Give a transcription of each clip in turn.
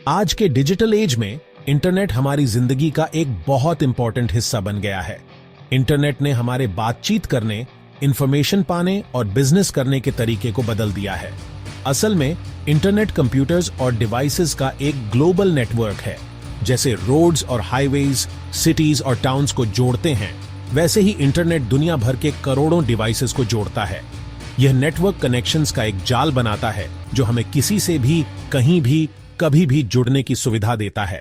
आज के digital age में इंटरनेट हमारी जिंदगी का एक बहुत इंपॉर्टेंट हिस्सा बन गया है। इंटरनेट ने हमारे बातचीत करने, इंफॉर्मेशन पाने और बिजनेस करने के तरीके को बदल दिया है। असल में इंटरनेट कंप्यूटर्स और डिवाइसेस का एक ग्लोबल नेटवर्क है। जैसे रोड्स और हाईवेज सिटीज और टाउन्स को जोड़ते हैं, वैसे ही इंटरनेट दुनिया भर के करोड़ों डिवाइसेस को जोड़ता है। यह नेटवर्क कनेक्शंस का एक जाल बनाता है जो हमें किसी से भी, कहीं भी, कभी भी जुड़ने की सुविधा देता है।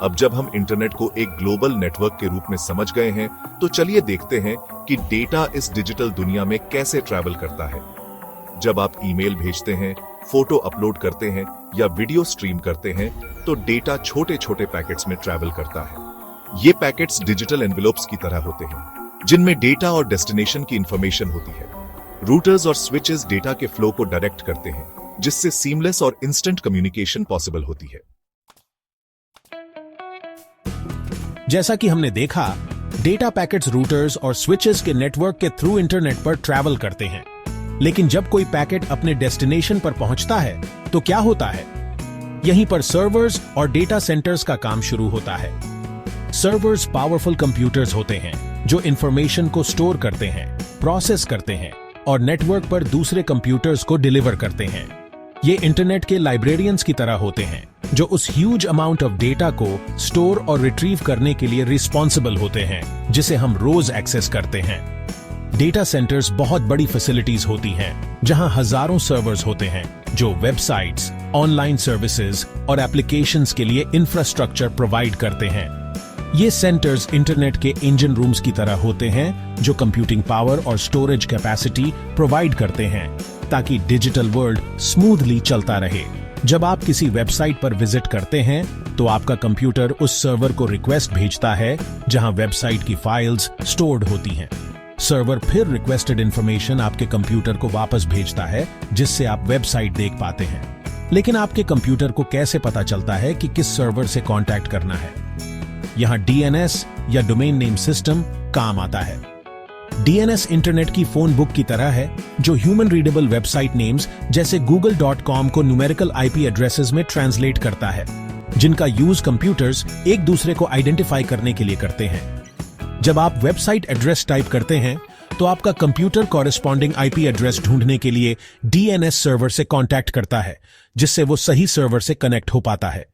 अब जब हम इंटरनेट को एक ग्लोबल नेटवर्क के रूप में समझ गए हैं, तो चलिए देखते हैं कि डेटा इस डिजिटल दुनिया में कैसे ट्रैवल करता है। जब आप ईमेल भेजते हैं, फोटो अपलोड करते हैं या वीडियो स्ट्रीम करते हैं, तो डेटा छोटे छोटे पैकेट्स में ट्रैवल करता है। ये पैकेट्स डिजिटल एनवेलोप्स की तरह होते हैं, जिनमें डेटा और डेस्टिनेशन की इंफॉर्मेशन होती है। रूटर्स और स्विचेस डेटा के फ्लो को डायरेक्ट करते हैं, जिससे सीमलेस और इंस्टेंट कम्युनिकेशन पॉसिबल होती है। जैसा कि हमने देखा, डेटा पैकेट्स रूटर्स और स्विचेस के नेटवर्क के थ्रू इंटरनेट पर ट्रैवल करते हैं। लेकिन जब कोई पैकेट अपने डेस्टिनेशन पर पहुंचता है तो क्या होता है? यहीं पर सर्वर्स और डेटा सेंटर्स का काम शुरू होता है। सर्वर्स पावरफुल कंप्यूटर्स होते हैं जो इंफॉर्मेशन को स्टोर करते हैं, प्रोसेस करते हैं और नेटवर्क पर दूसरे कंप्यूटर्स को डिलीवर करते हैं। ये इंटरनेट के लाइब्रेरियंस की तरह होते हैं जो उस ह्यूज अमाउंट ऑफ डेटा को स्टोर और रिट्रीव करने के लिए रिस्पॉन्सिबल होते हैं, जिसे हम रोज एक्सेस करते हैं। डेटा सेंटर्स बहुत बड़ी फैसिलिटीज होती हैं जहां हजारों सर्वर्स होते हैं जो वेबसाइट्स, ऑनलाइन सर्विसेज और एप्लीकेशंस के लिए इंफ्रास्ट्रक्चर प्रोवाइड करते हैं। ये सेंटर्स इंटरनेट के इंजन रूम्स की तरह होते हैं जो कंप्यूटिंग पावर और स्टोरेज कैपेसिटी प्रोवाइड करते हैं ताकि डिजिटल वर्ल्ड स्मूथली चलता रहे। जब आप किसी वेबसाइट पर विजिट करते हैं तो आपका कंप्यूटर उस सर्वर को रिक्वेस्ट भेजता है जहां वेबसाइट की फाइल्स स्टोर्ड होती हैं। सर्वर फिर रिक्वेस्टेड इंफॉर्मेशन आपके कंप्यूटर को वापस भेजता है, जिससे आप वेबसाइट देख पाते हैं। लेकिन आपके कंप्यूटर को कैसे पता चलता है कि किस सर्वर से कांटेक्ट करना है? यहां डीएनएस या डोमेन नेम सिस्टम काम आता है। डीएनएस इंटरनेट की फोन बुक की तरह है जो ह्यूमन रीडेबल वेबसाइट नेम्स जैसे google.com को न्यूमेरिकल आईपी एड्रेसेस में ट्रांसलेट करता है, जिनका यूज कंप्यूटर्स एक दूसरे को आइडेंटिफाई करने के लिए करते हैं। जब आप वेबसाइट एड्रेस टाइप करते हैं तो आपका कंप्यूटर कॉरेस्पॉन्डिंग आईपी एड्रेस ढूंढने के लिए डीएनएस सर्वर से कांटेक्ट करता है, जिससे वो सही सर्वर से कनेक्ट हो पाता है।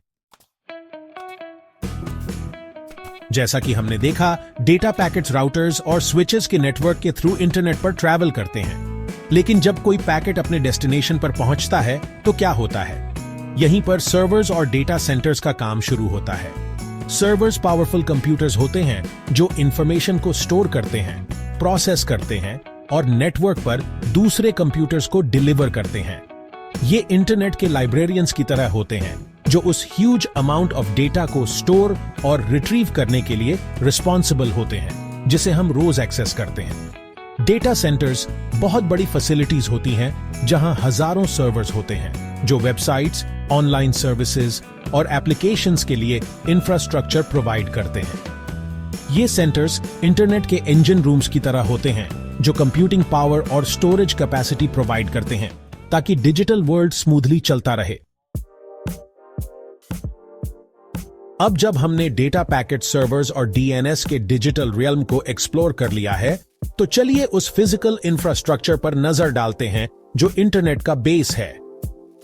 जैसा कि हमने देखा, डेटा पैकेट्स राउटर्स और स्विचेस के नेटवर्क के थ्रू इंटरनेट पर ट्रैवल करते हैं। लेकिन जब कोई पैकेट अपने डेस्टिनेशन पर पहुंचता है तो क्या होता है? यहीं पर सर्वर्स और डेटा सेंटर्स का काम शुरू होता है। सर्वर्स पावरफुल कंप्यूटर्स होते हैं जो इंफॉर्मेशन को स्टोर करते हैं, प्रोसेस करते हैं और नेटवर्क पर दूसरे कंप्यूटर्स को डिलीवर करते हैं। ये इंटरनेट के लाइब्रेरियंस की तरह होते हैं जो उस ह्यूज अमाउंट ऑफ डेटा को स्टोर और रिट्रीव करने के लिए रिस्पॉन्सिबल होते हैं, जिसे हम रोज एक्सेस करते हैं। डेटा सेंटर्स बहुत बड़ी फैसिलिटीज होती हैं जहां हजारों सर्वर्स होते हैं जो वेबसाइट्स, ऑनलाइन सर्विसेज और एप्लीकेशंस के लिए इंफ्रास्ट्रक्चर प्रोवाइड करते हैं। ये सेंटर्स इंटरनेट के इंजन रूम्स की तरह होते हैं जो कंप्यूटिंग पावर और स्टोरेज कैपेसिटी प्रोवाइड करते हैं ताकि डिजिटल वर्ल्ड स्मूथली चलता रहे। अब जब हमने डेटा पैकेट सर्वर्स और डीएनएस के डिजिटल रियल्म को एक्सप्लोर कर लिया है, तो चलिए उस फिजिकल इंफ्रास्ट्रक्चर पर नजर डालते हैं जो इंटरनेट का बेस है।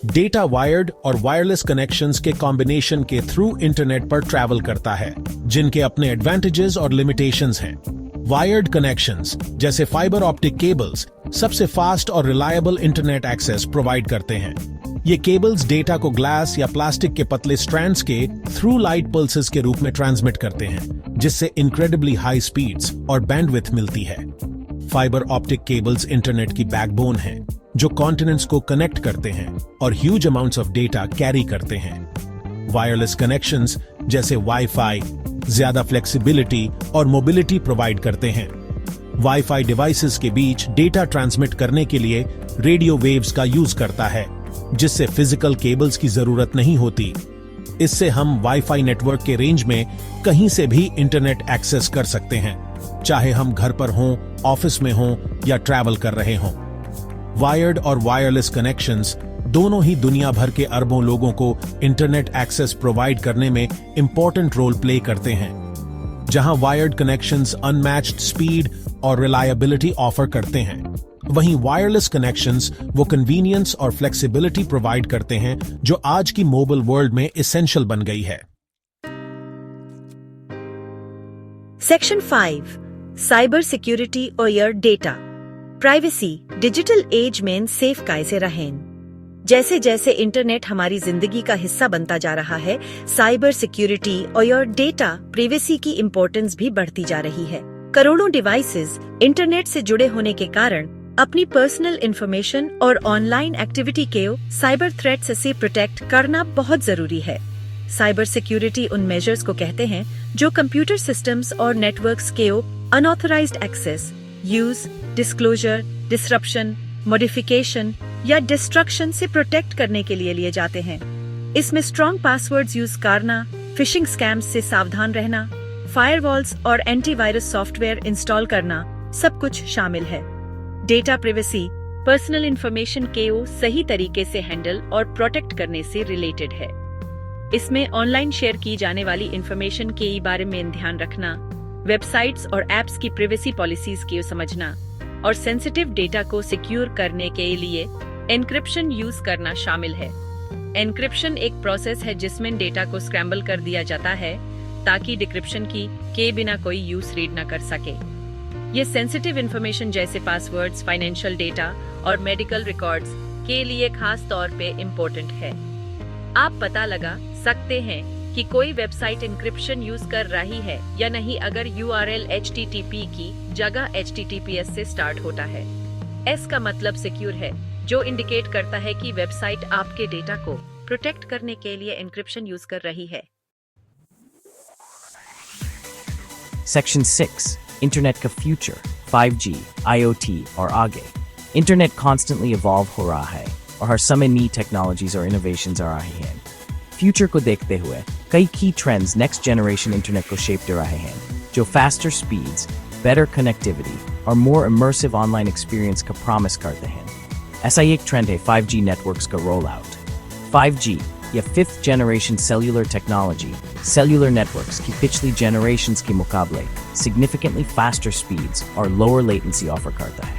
डेटा वायर्ड और वायरलेस कनेक्शंस के कॉम्बिनेशन के थ्रू इंटरनेट पर ट्रैवल करता है, जिनके अपने एडवांटेजेस और लिमिटेशंस हैं। वायर्ड कनेक्शंस जैसे फाइबर ऑप्टिक केबल्स सबसे फास्ट और रिलायबल इंटरनेट एक्सेस प्रोवाइड करते हैं। ये केबल्स डेटा को ग्लास या प्लास्टिक के पतले स्ट्रैंड्स के थ्रू लाइट पल्सेस के रूप में ट्रांसमिट करते हैं, जिससे इनक्रेडिबली हाई स्पीड्स और बैंडविड्थ मिलती है। फाइबर ऑप्टिक केबल्स इंटरनेट की बैकबोन है जो कॉन्टिनेंट्स को कनेक्ट करते हैं और huge amounts of data carry करते हैं। वायरलेस कनेक्शंस जैसे वाईफाई ज्यादा फ्लेक्सिबिलिटी और मोबिलिटी प्रोवाइड करते हैं। वाईफाई डिवाइसेस के बीच डेटा ट्रांसमिट करने के लिए रेडियो वेव्स का यूज करता है, जिससे फिजिकल केबल्स की जरूरत नहीं होती। इससे हम वाईफाई नेटवर्क के रेंज में कहीं से भी इंटरनेट एक्सेस कर सकते हैं, चाहे हम घर पर हों, ऑफिस में हों या ट्रैवल कर रहे हों। वायर्ड और वायरलेस कनेक्शंस दोनों ही दुनिया भर के अरबों लोगों को इंटरनेट एक्सेस प्रोवाइड करने में इंपॉर्टेंट रोल प्ले करते हैं। जहां वायर्ड कनेक्शंस अनमैच्ड स्पीड और रिलायबिलिटी ऑफर करते हैं, वहीं वायरलेस कनेक्शंस वो कन्वीनियंस और फ्लेक्सिबिलिटी प्रोवाइड करते हैं जो आज की मोबाइल वर्ल्ड में एसेंशियल बन गई है। सेक्शन 5 साइबर सिक्योरिटी और your data privacy digital age में सेफ कैसे रहें। जैसे जैसे इंटरनेट हमारी जिंदगी का हिस्सा बनता जा रहा है, साइबर सिक्योरिटी और योर डेटा प्राइवेसी की इम्पोर्टेंस भी बढ़ती जा रही है। करोड़ों डिवाइसेस इंटरनेट से जुड़े होने के कारण अपनी पर्सनल इंफॉर्मेशन और ऑनलाइन एक्टिविटी के साइबर थ्रेट्स से प्रोटेक्ट करना बहुत जरूरी है। साइबर सिक्योरिटी उन मेजर्स को कहते हैं जो कंप्यूटर सिस्टम्स और नेटवर्क्स के unauthorized access, use, disclosure, disruption, modification या डिस्ट्रक्शन से प्रोटेक्ट करने के लिए लिए जाते हैं। इसमें स्ट्रॉन्ग पासवर्ड्स यूज करना, फिशिंग स्कैम्स से सावधान रहना, फायरवॉल्स और एंटीवायरस सॉफ्टवेयर इंस्टॉल करना सब कुछ शामिल है। डेटा प्राइवेसी पर्सनल इंफॉर्मेशन के सही तरीके से हैंडल और प्रोटेक्ट करने से रिलेटेड है। इसमें ऑनलाइन शेयर की जाने वाली इंफॉर्मेशन के बारे में ध्यान रखना, वेबसाइट्स और एप्स की प्राइवेसी पॉलिसीज को समझना और सेंसिटिव डेटा को सिक्योर करने के लिए एन्क्रिप्शन यूज करना शामिल है। एन्क्रिप्शन एक प्रोसेस है जिसमें डेटा को स्क्रैम्बल कर दिया जाता है ताकि डिक्रिप्शन की के बिना कोई यूज रीड न कर सके। ये सेंसिटिव इंफॉर्मेशन जैसे पासवर्ड्स, फाइनेंशियल डेटा और मेडिकल रिकॉर्ड्स के लिए खास तौर पे इम्पोर्टेंट है। आप पता लगा सकते हैं कि कोई वेबसाइट एन्क्रिप्शन यूज कर रही है या नहीं अगर URL HTTP की जगह HTTPS से स्टार्ट होता है। S का मतलब सिक्योर है, जो इंडिकेट करता है कि वेबसाइट आपके डेटा को प्रोटेक्ट करने के लिए एन्क्रिप्शन यूज कर रही है। Section 6 इंटरनेट का फ्यूचर, 5G, IoT और आगे। इंटरनेट कॉन्स्टेंटली इवॉल्व हो रहा है और हर समय नई टेक्नोलॉजीज और इनोवेशंस आ रही हैं। फ्यूचर को देखते हुए कई की ट्रेंड्स नेक्स्ट जनरेशन इंटरनेट को शेप दे रहे हैं, जो फास्टर स्पीड्स, बेटर कनेक्टिविटी और मोर इमर्सिव ऑनलाइन एक्सपीरियंस का प्रॉमिस करते हैं। ऐसा ही एक ट्रेंड है 5G नेटवर्क्स का रोल आउट। 5G या fifth generation cellular technology cellular networks की पिछली जनरेशंस के मुकाबले सिग्निफिकेंटली फास्टर स्पीड्स और लोअर लेटेंसी ऑफर करता है।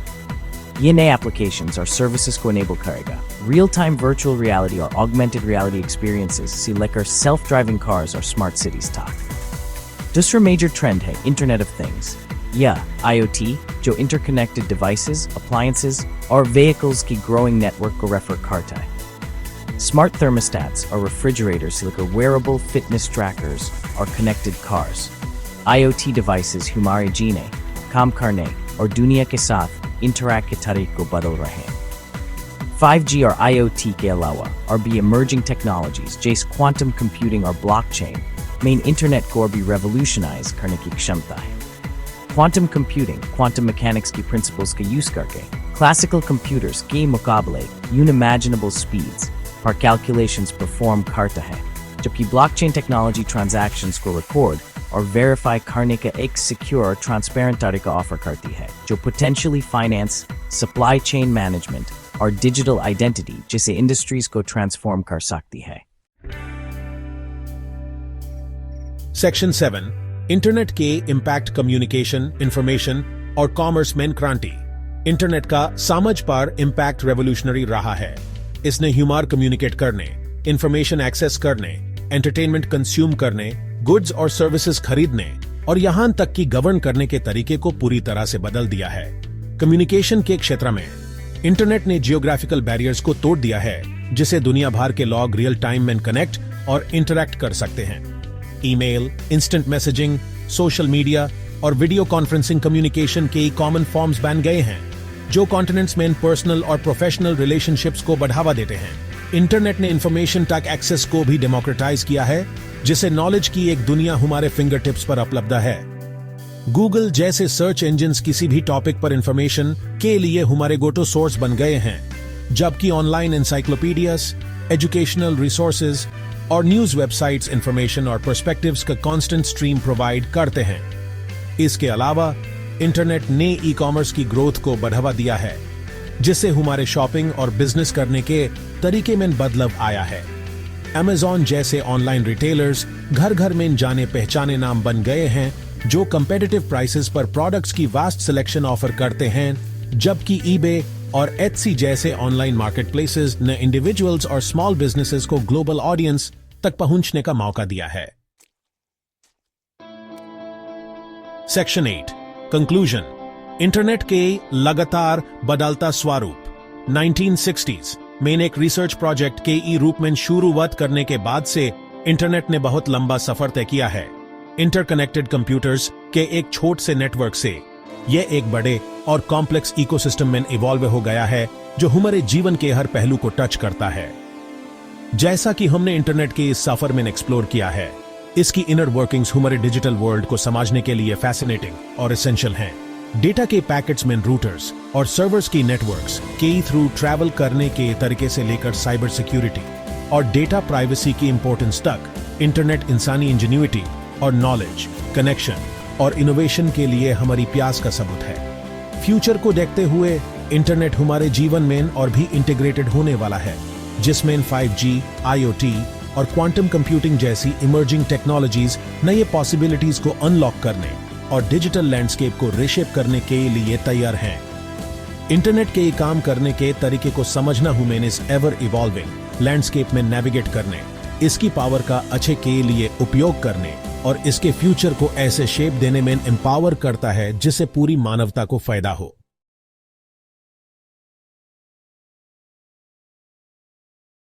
ये नए एप्लीकेशंस और सर्विसेज को इनेबल करेगा रियल टाइम वर्चुअल रियलिटी और ऑगमेंटेड रियलिटी एक्सपीरियंसेस से लेकर सेल्फ ड्राइविंग कार्स और स्मार्ट सिटीज तक। दूसरा मेजर ट्रेंड है इंटरनेट ऑफ थिंग्स या IoT, जो इंटरकनेक्टेड डिवाइसेस, अप्लायंसेस और व्हीकल्स की ग्रोइंग नेटवर्क को रेफर करता है। स्मार्ट थर्मोस्टैट्स और रेफ्रिजरेटर्स से लेकर वेयरेबल फिटनेस ट्रैकर्स और कनेक्टेड कार्स। IoT डिवाइसेस हमारे जीने, काम करने और दुनिया के साथ इंटरैक्ट के तरीके को बदल रहे हैं। 5G और IoT के अलावा और भी इमर्जिंग टेक्नोलॉजीज जैसे क्वांटम कंप्यूटिंग और ब्लॉकचेन में इंटरनेट को और भी रेवोल्यूशनाइज करने की क्षमता है। क्वांटम कंप्यूटिंग क्वांटम मैकेनिक्स की प्रिंसिपल्स का यूज करके क्लासिकल कंप्यूटर्स के मुकाबले यूनिमैजिनेबल स्पीड्स पर कैलकुलेशंस परफॉर्म करता है, जबकि ब्लॉकचेन टेक्नोलॉजी ट्रांजैक्शंस को रिकॉर्ड और वेरीफाई करने का एक सिक्योर और ट्रांसपेरेंट तरीका ऑफर करती है, जो potentially finance, supply chain management और डिजिटल आइडेंटिटी जैसे इंडस्ट्रीज को ट्रांसफॉर्म कर सकती है। सेक्शन 7 इंटरनेट के इम्पैक्ट कम्युनिकेशन, इंफॉर्मेशन और कॉमर्स में क्रांति। इंटरनेट का समझ पर इम्पैक्ट रेवोल्यूशनरी रहा है। इसने ह्यूमर कम्युनिकेट करने, इंफॉर्मेशन एक्सेस करने, एंटरटेनमेंट कंज्यूम करने, गुड्स और सर्विसेज खरीदने और यहां तक कि गवर्न करने के तरीके को पूरी तरह से बदल दिया है। कम्युनिकेशन के क्षेत्र में इंटरनेट ने जियोग्राफिकल बैरियर्स को तोड़ दिया है, जिसे दुनिया भर के लोग रियल टाइम में कनेक्ट और इंटरैक्ट कर सकते हैं। Email, instant messaging, social media और वीडियो कॉन्फ्रेंसिंग कम्युनिकेशन के कॉमन फॉर्म्स बन गए हैं, जो कॉन्टिनेंट्स में पर्सनल और प्रोफेशनल रिलेशनशिप्स को बढ़ावा देते हैं। इंटरनेट ने इंफॉर्मेशन तक एक्सेस को भी डेमोक्रेटाइज किया है, जिसे नॉलेज की एक दुनिया हमारे फिंगर टिप्स पर उपलब्ध है। गूगल जैसे सर्च इंजिन्स किसी भी टॉपिक पर इंफॉर्मेशन के लिए हमारे गो टू सोर्स बन गए हैं, जबकि ऑनलाइन एनसाइक्लोपीडियाज, एजुकेशनल रिसोर्सेज और न्यूज वेबसाइट्स इंफॉर्मेशन और पर्सपेक्टिव्स का कांस्टेंट स्ट्रीम प्रोवाइड करते हैं। इसके अलावा इंटरनेट ने ई कॉमर्स की ग्रोथ को बढ़ावा दिया है। जिससे हमारे शॉपिंग और बिजनेस करने के तरीके में बदलाव आया है। Amazon जैसे ऑनलाइन रिटेलर्स घर घर में जाने पहचाने नाम बन गए हैं, जो कंपेटिटिव प्राइसेस पर प्रोडक्ट्स की वास्ट सिलेक्शन ऑफर करते हैं, जबकि eBay और Etsy जैसे ऑनलाइन मार्केटप्लेसेस ने इंडिविजुअल्स और स्मॉल बिजनेसेस को ग्लोबल ऑडियंस तक पहुंचने का मौका दिया है। Section 8 conclusion. इंटरनेट के लगातार बदलता स्वरूप। 1960s में एक रिसर्च प्रोजेक्ट के रूप में शुरुआत करने के बाद से इंटरनेट ने बहुत लंबा सफर तय किया है। इंटरकनेक्टेड कंप्यूटर्स के एक छोटे से नेटवर्क से यह एक बड़े और कॉम्प्लेक्स इकोसिस्टम में इवॉल्व हो गया है, जो हमारे जीवन के हर पहलू को टच करता है। जैसा कि हमने इंटरनेट के इस सफर में एक्सप्लोर किया है, इसकी इनर वर्किंग्स हमारे डिजिटल वर्ल्ड को समझने के लिए फैसिनेटिंग और एसेंशियल हैं। डेटा के पैकेट्स में रूटर्स और सर्वर्स की नेटवर्क्स के थ्रू ट्रैवल करने के तरीके से लेकर साइबर सिक्योरिटी और डेटा प्राइवेसी की इंपॉर्टेंस तक, इंटरनेट इंसानी इंजीन्यूइटी और नॉलेज, कनेक्शन और इनोवेशन के लिए हमारी प्यास का सबूत है। फ्यूचर को देखते हुए इंटरनेट हमारे जीवन में और भी इंटीग्रेटेड होने वाला है, जिसमें 5G, IoT और क्वांटम कंप्यूटिंग जैसी इमर्जिंग टेक्नोलॉजीज नए पॉसिबिलिटीज को अनलॉक करने और डिजिटल लैंडस्केप को रिशेप करने के लिए तैयार हैं। इंटरनेट के काम करने के तरीके को समझना ह्यूमन इस एवर इवॉल्विंग लैंडस्केप में नेविगेट करने, इसकी पावर का अच्छे के लिए उपयोग करने और इसके फ्यूचर को ऐसे शेप देने में एम्पावर करता है जिससे पूरी मानवता को फायदा हो।